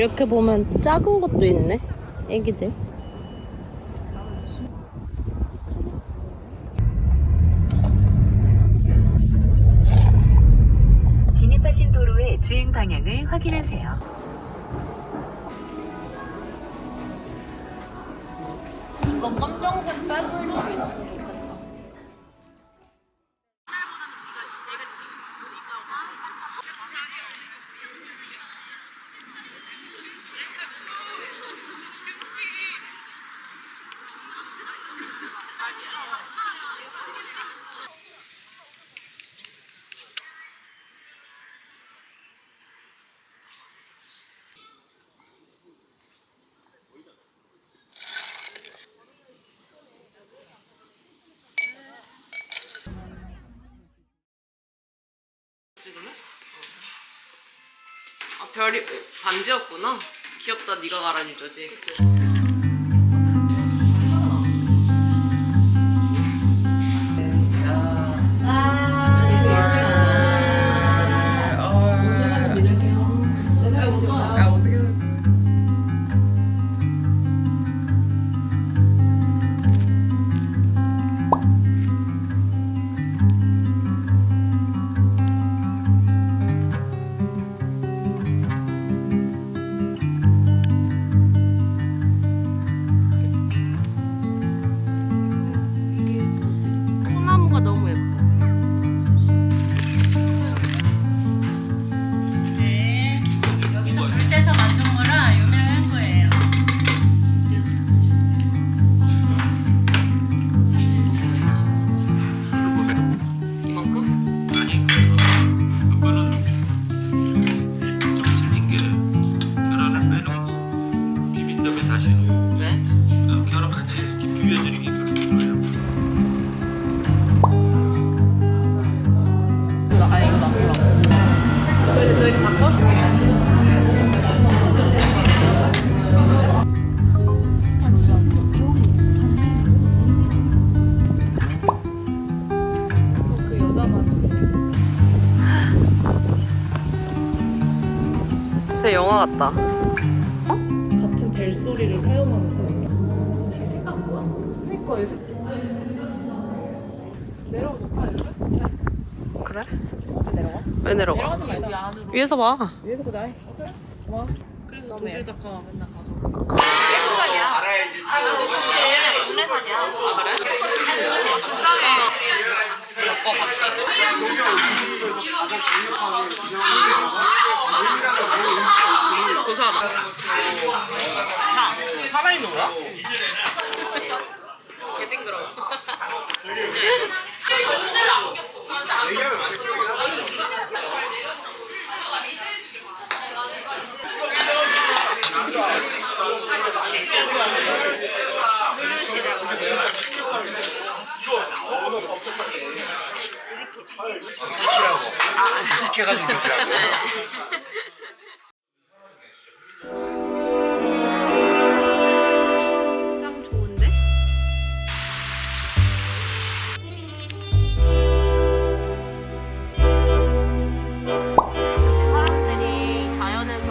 이렇게 보면 작은 것도 있네. 애기들. 진입하신 도로의 주행 방향을 확인하세요. 이거 검정색 빼볼 수 있으면 좋겠다. 지금은? 아 별이 반지였구나. 귀엽다. 네가 가라니 저지. 그치? 소나무가 너무 예뻐. 네, 여기서 불 떼서 만든 거라 유명한 거예요. 이만큼? 아니 아빠는 좀 틀린 게 계란을 빼놓고 비빈 다음에 다시 넣고 왜? 계란 같이 이렇게 비벼주는 게 별로 싫어요. 아 이거 나 저희 바꿔? 그 여자 맞추기. 제 영화 같다. 같은 벨소리를 사용하는 사람. 걔 생각 뭐야? 그니까 얘 내려올까 이렇게? 그래? 내려가? 왜 내려가? 내려가지 말자. 안으로. 위에서 봐. 위에서 보자. 그래? 좋아. 그래서 독일 작가가 맨날 가져. 얘네 국내산이야. 아 그래? 불쌍해. 먹고 같이. 고소하다. 자, 살아있는 거야? 개징그러워. 지켜가지고 계시라고. 짱 좋은데? 사람들이 자연에서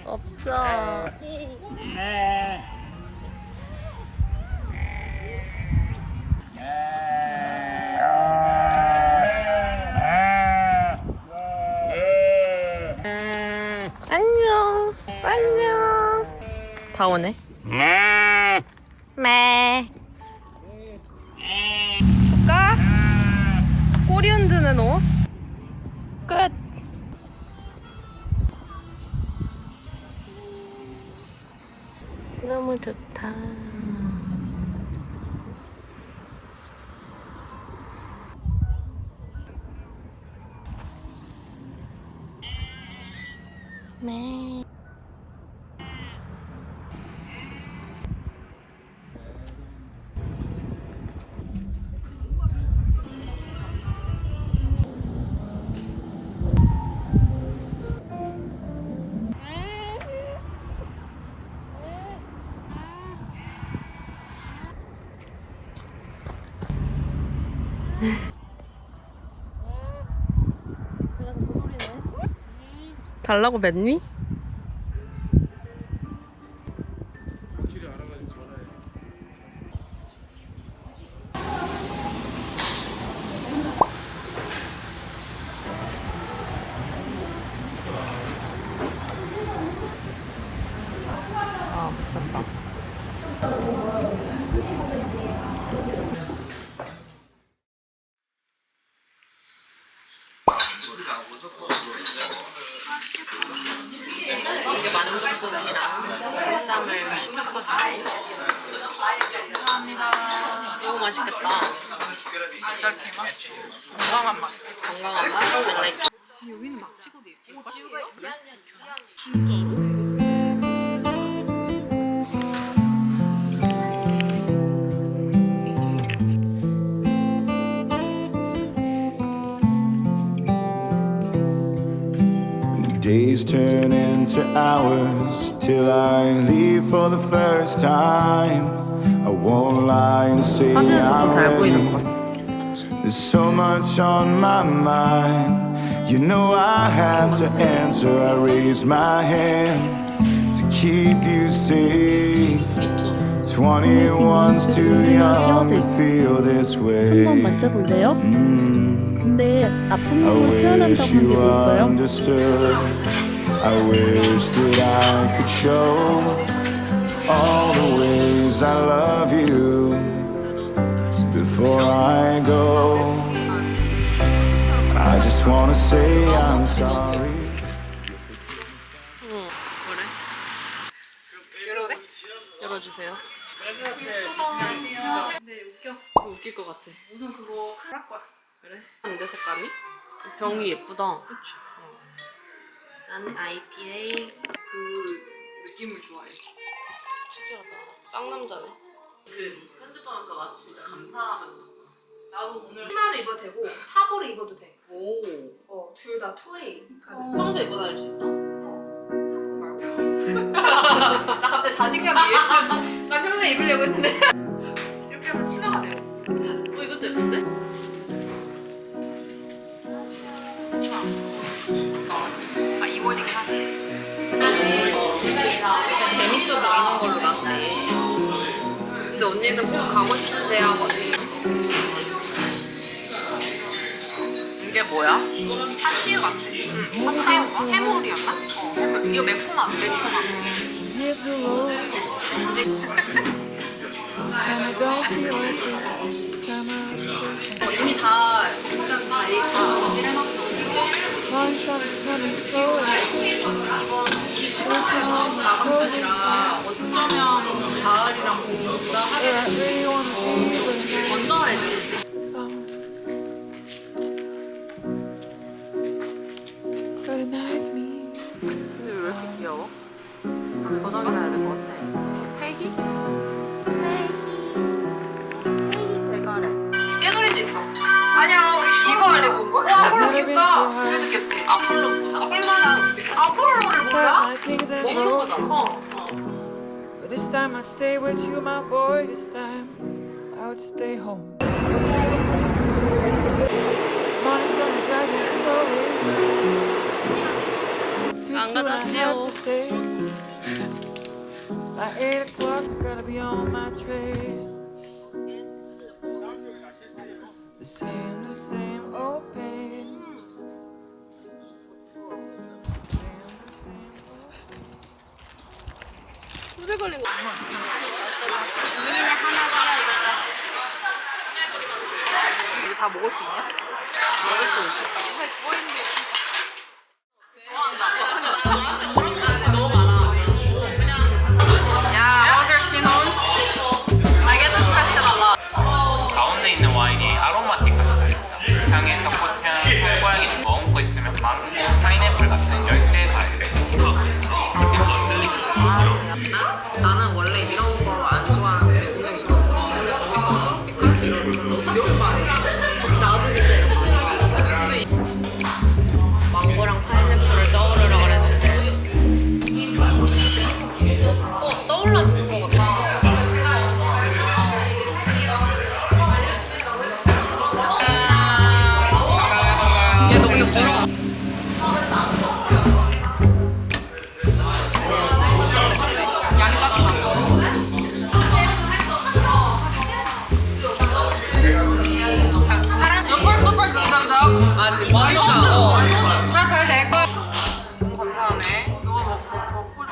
없어. 안녕. 안녕. 다 오네. 볼까? 꼬리 흔드는 옷. 끝. 너무 좋다. 네. 달라고 맸니? 아, 미쳤다. 이게 만두국이랑 보쌈을 시켰거든요. 감사합니다. 너무 맛있겠다. 진짜 개맛있어. 건강한 맛. 건강한 맛? 맨날 여기는 막 찍어도 예쁠 것 같아. 진짜로? Days turn into hours till I leave for the first time. I won't lie and say 사진에서 더 잘 보이는 것 I'm 같아. ready. There's so much on my mind. You know I have to answer. I raise my hand to keep you safe. 21's too young to feel this way. 한번 만져볼래요? 근데 아픈 I 부분 표현한다고 wish 하는 게 you 뭘까요? understood. I wish that I could show all the ways I love you before I go. I just wanna say I'm sorry. 그래? 열어주세요. 근데 웃겨. 웃길 것 같아. 우선 그거 할 거야. 그래? 근데 색감이? 병이 예쁘다. 그치. 나는 IPA. 그 느낌을 좋아해. 특이하다. 쌍남자네. 그 편집하면서 나 진짜 감탄하면서 봤어. 나도 오늘 치마를 입어도 되고 탑으로 입어도 돼. 오. 둘 다 투웨이 가능. 평소에 입고 다닐 수 있어? 나 갑자기 자신감이 이랬거든. 나 평소에 입으려고 했는데 이렇게 하면 치마가 돼요. 이것도 예쁜데? 아 이원이긴 하지. 재밌어 보이는 걸로 나왔네. 근데 언니는 꼭 가고 싶은 대학원이 이게 뭐야? 파티유 같아. 파티유가 해물이었나? 해물. 이거 매콤한. 이미 다 직장 다 인지해놨어. 이번 작업이라 어쩌면 가을이랑 봄보다 하게 먼저 해줘. 근데 왜 이렇게 귀여워? 번역이나 해야 될 것 같아. 태희? 대가래. 깨놀이도 있어. 아니야, 우리 이거 하려고 온 거야? 와, 아폴로 귀엽다. 이것도 귀엽지? 아폴로 뭐야? 아폴로를 몰라? 먹는 거잖아. But this time I'd stay with you, my boy. This time I would stay home. Morning sun is rising slowly. Too 안 soon I have 가졌지요? to say. By 8 o'clock, gotta be on my trail. The same old pain. 근데 화질 걸린 거. 이거 다 먹을 수 있냐? 먹을 수 있어. 가운데 있는 와인이 아로마틱한 스타일입니다. 향에서 꽃향, 살고양이는 머금고 있으면 망고, 파인애플 같은 열대 과일을 힙하고 나는 원래 이런 거 안 좋아하는데 오늘 이거 진짜 보고 있어서 약간 이런 거 이렇게 말했어. 나도 이제 망고랑 파인애플을 떠오르라 그랬는데 떠올라지는 것 같다. 얘 너 근데 걸어가. 양이 작다. 슈퍼 긍정적. 맞지. 맞아. 다 잘 될 거야. 너무 감사하네. 너가 먹고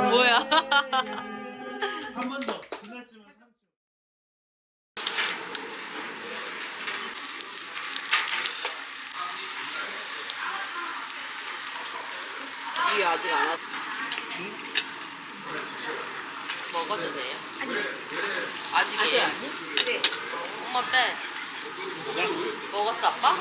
뭐야? 이게 아직 안 왔. 먹어도 돼요? 아직이에요? 네. 엄마 빼. 먹었어 아빠?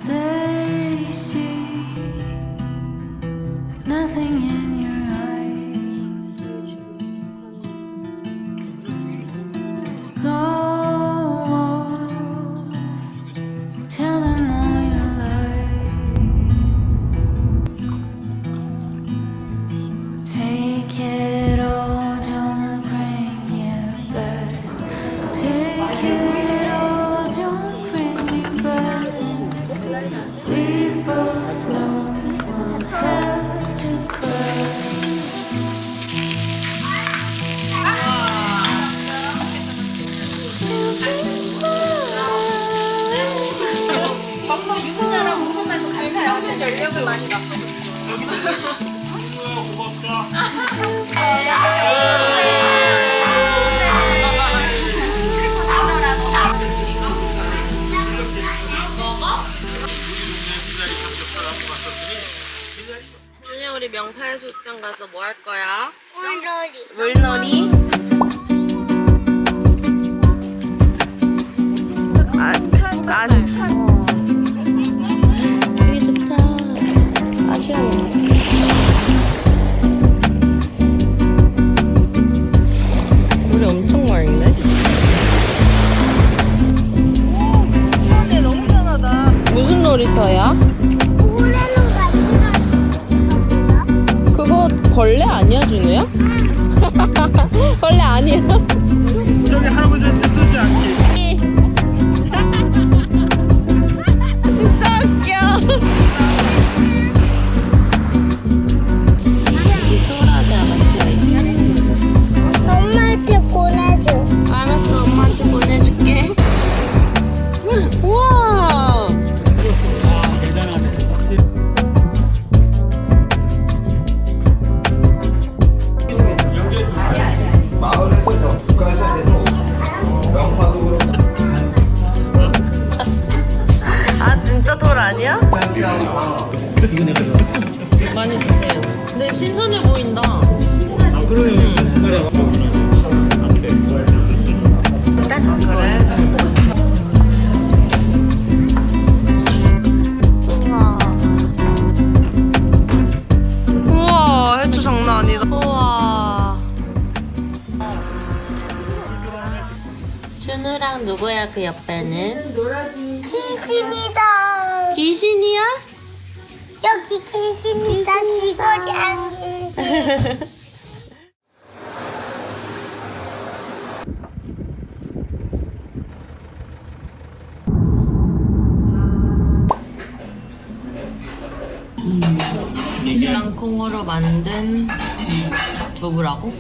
They see nothing in your eyes. Go on, tell them all your lies. Take it all, don't bring it back. Take it all, don't bring me back. We both know we'll have to cry. 평균 연령을 많이 낮춰줬어. 준이야 우리 명파해수욕장 가서 뭐 할 거야? 물놀이. 되게 좋다. 아쉬워. 놀이터야? 올해는 같이 그거 벌레 아니야, 준우야? 벌레 아니야? 저기 할아버지한테 쓰지 않기. 진짜 웃겨. 소라 잡았어. 엄마한테 보내줘. 알았어, 엄마한테 보내줄게. 우와. 마을에서 국가에서 내는 명파도 그렇고 아, 진짜 돌 아니야? 많이 드세요. 근데 신선해 보인다. 우와, 해초 장난 아니다. 우와. 준우랑 누구야, 그 옆에는? 귀신이다. 귀신이야? 여기 귀신이다. 귀걸이 안 귀신. 땅콩으로 만든 두부라고?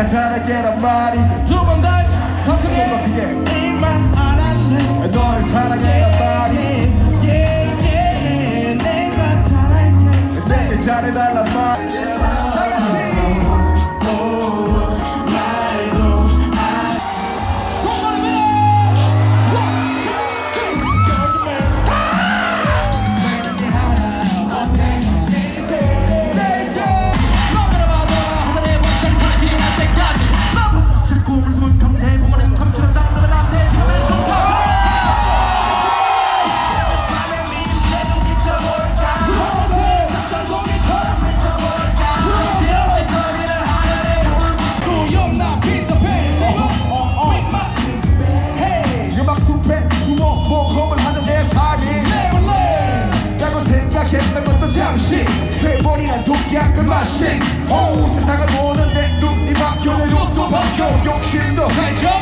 잘할게란 말이지 두 번 다시 더 크게 더 크게 너를 사랑해란 말이지 내가 잘할게 내게 잘해달란 말이지 잠시 세 번이나 독약을 마신 세상을 보는데 눈이 바뀌어 내 눈도 바뀌어 욕심도 살쪄